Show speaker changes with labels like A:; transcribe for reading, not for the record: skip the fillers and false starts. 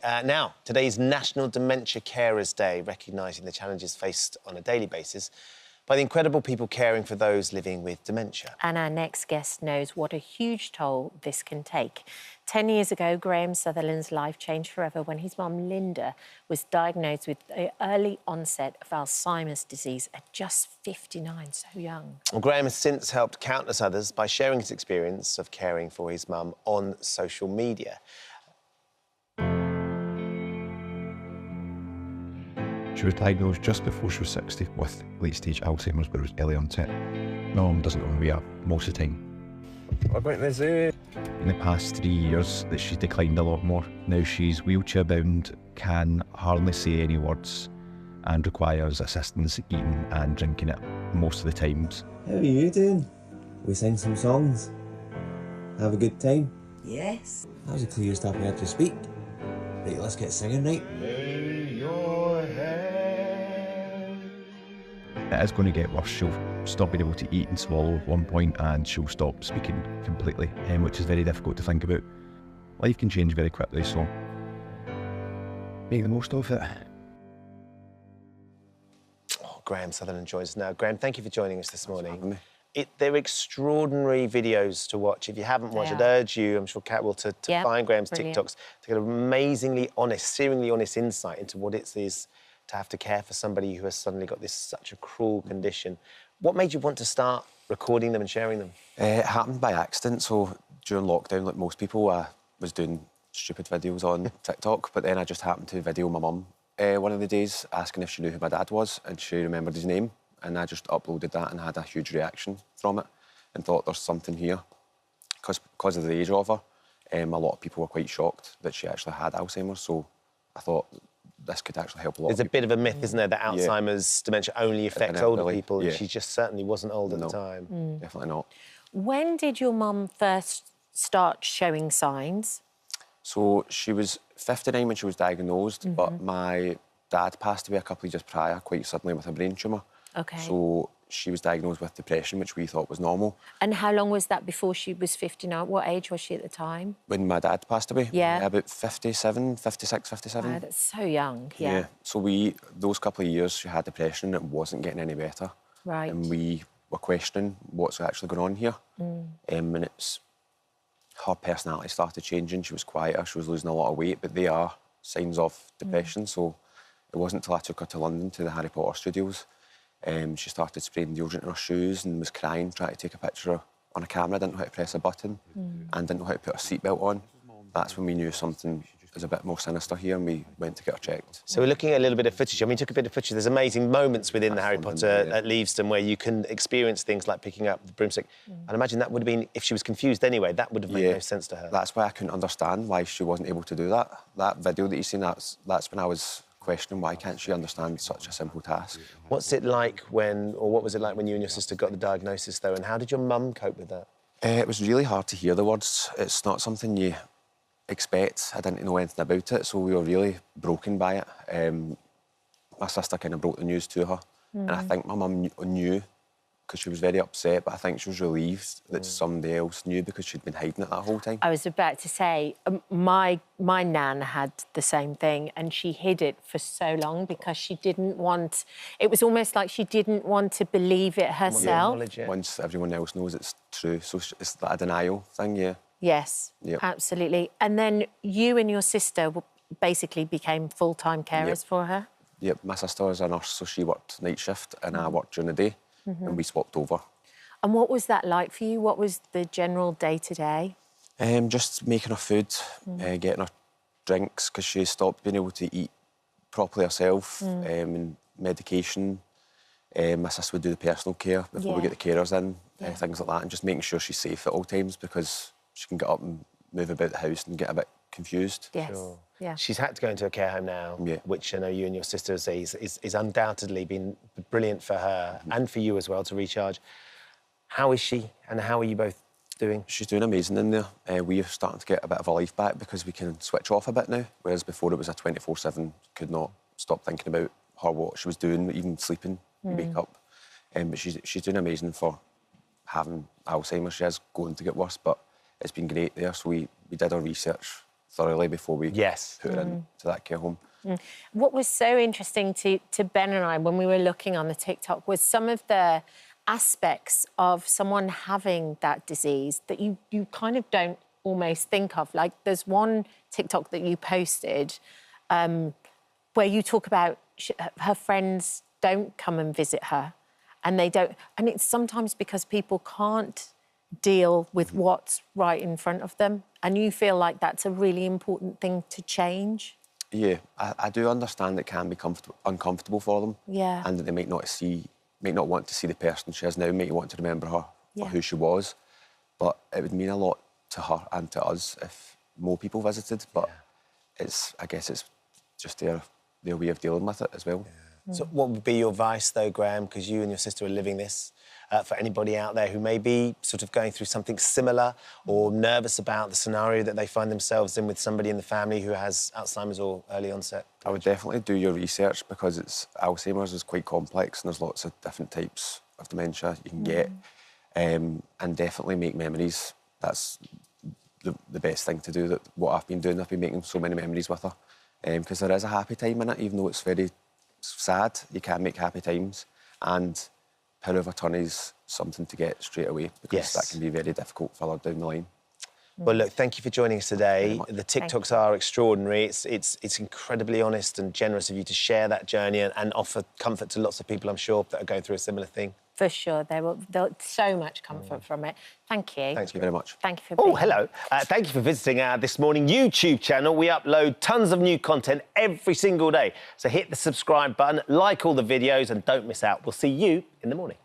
A: Now, today's National Dementia Carers Day, recognising the challenges faced on a daily basis by the incredible people caring for those living with dementia.
B: And our next guest knows what a huge toll this can take. 10 years ago, Graeme Sutherland's life changed forever when his mum, Linda, was diagnosed with the early onset of Alzheimer's disease at just 59, so young.
A: Well, Graeme has since helped countless others by sharing his experience of caring for his mum on social media.
C: She was diagnosed just before she was 60 with late-stage Alzheimer's, but it was early onset. My mum doesn't know who we are most of the time.
D: What about this? In
C: the past 3 years, that she's declined a lot more. Now she's wheelchair-bound, can hardly say any words, and requires assistance eating and drinking it most of the times.
E: How are you doing? We sing some songs. Have a good time?
F: Yes.
E: That was a clear stop we had to speak. Right, let's get singing, right?
C: It is going to get worse. She'll stop being able to eat and swallow at one point, and she'll stop speaking completely, which is very difficult to think about. Life can change very quickly, so make the most of it.
A: Oh, Graeme Sutherland joins us now. Graeme, thank you for joining us this morning. They're extraordinary videos to watch. If you haven't watched, I'd urge you, I'm sure Kat will, to find Graeme's TikToks to get an amazingly honest, searingly honest insight into what it is to have to care for somebody who has suddenly got such a cruel condition. What made you want to start recording them and sharing them?
D: It happened by accident. So during lockdown, like most people, I was doing stupid videos on TikTok, but then I just happened to video my mum one of the days, asking if she knew who my dad was, and she remembered his name, and I just uploaded that and had a huge reaction from it and thought there's something here. Because of the age of her, a lot of people were quite shocked that she actually had Alzheimer's, so I thought this could actually help a lot.
A: There's a bit of a myth, isn't there, that Alzheimer's dementia only affects older people, and she just certainly wasn't old at the time.
D: Definitely not.
B: When did your mum first start showing signs?
D: So she was 59 when she was diagnosed, but my dad passed away a couple of years prior, quite suddenly, with a brain tumour.
B: OK.
D: So she was diagnosed with depression, which we thought was normal.
B: And how long was that before she was 59? What age was she at the time?
D: When my dad passed away?
B: Yeah.
D: About 57, 56, 57.
B: Wow, that's so young,
D: So those couple of years, she had depression, and it wasn't getting any better.
B: Right.
D: And we were questioning what's actually going on here. And her personality started changing. She was quieter, she was losing a lot of weight, but they are signs of depression. So it wasn't until I took her to London to the Harry Potter studios. She started spraying deodorant in her shoes and was crying, trying to take a picture on a camera, didn't know how to press a button and didn't know how to put a seatbelt on. That's when we knew something was a bit more sinister here, and we went to get her checked.
A: So we're looking at a little bit of footage. I mean, you took a bit of footage. There's amazing moments within the Harry Potter at Leavesden where you can experience things like picking up the broomstick. And imagine that would have been, if she was confused anyway, that would have made no sense to her.
D: That's why I couldn't understand why she wasn't able to do that. That video that you've seen, that's when I was questioning why can't she understand such a simple task.
A: What's it like what was it like when you and your sister got the diagnosis, though, and how did your mum cope with that?
D: It was really hard to hear the words. It's not something you expect. I didn't know anything about it, so we were really broken by it. My sister kind of broke the news to her, and I think my mum knew, because she was very upset, but I think she was relieved that somebody else knew, because she'd been hiding it that whole time.
B: I was about to say, my nan had the same thing, and she hid it for so long because she didn't want... It was almost like she didn't want to believe it herself.
D: Once everyone else knows it's true, so it's that denial thing,
B: Yes, absolutely. And then you and your sister basically became full-time carers for her?
D: Yep, my sister was a nurse, so she worked night shift and I worked during the day. And we swapped over.
B: And what was that like for you? What was the general day-to-day?
D: Just making her food, getting her drinks, because she stopped being able to eat properly herself, and medication. My sister would do the personal care before we get the carers in, things like that, and just making sure she's safe at all times, because she can get up and move about the house and get a bit confused.
B: Yes. Sure. Yeah.
A: She's had to go into a care home now, which I know you and your sister say is undoubtedly been brilliant for her and for you as well to recharge. How is she, and how are you both doing?
D: She's doing amazing in there. We're starting to get a bit of a life back because we can switch off a bit now, whereas before it was a 24/7, could not stop thinking about her, what she was doing, even sleeping, wake up. But she's doing amazing for having Alzheimer's. She is going to get worse, but it's been great there. So we did our research thoroughly before we
A: Yes.
D: put her into that care home.
B: What was so interesting to Ben and I when we were looking on the TikTok was some of the aspects of someone having that disease that you kind of don't almost think of. Like, there's one TikTok that you posted where you talk about her friends don't come and visit her, and it's sometimes because people can't deal with what's right in front of them, and you feel like that's a really important thing to change.
D: Yeah, I do understand it can be uncomfortable for them.
B: Yeah.
D: And that they might not want to see the person she is now, might want to remember her for who she was. But it would mean a lot to her and to us if more people visited. But I guess it's just their way of dealing with it as well.
A: Yeah. So what would be your advice, though, Graeme, because you and your sister are living this, for anybody out there who may be sort of going through something similar or nervous about the scenario that they find themselves in with somebody in the family who has Alzheimer's or early onset?
D: I would definitely do your research, because Alzheimer's is quite complex and there's lots of different types of dementia you can get. And definitely make memories. That's the best thing to do. What I've been doing, I've been making so many memories with her. Because there is a happy time in it, even though it's very sad, you can make happy times. And power of attorney is something to get straight away, because that can be very difficult further down the line.
A: Well, look, thank you for joining us today. The TikToks are extraordinary. It's incredibly honest and generous of you to share that journey and offer comfort to lots of people, I'm sure, that are going through a similar thing.
B: For sure, they'll so much comfort from it. Thank you.
D: Thank you very much.
B: Thank you for being here.
A: Hello. Thank you for visiting our This Morning YouTube channel. We upload tons of new content every single day. So hit the subscribe button, like all the videos, and don't miss out. We'll see you in the morning.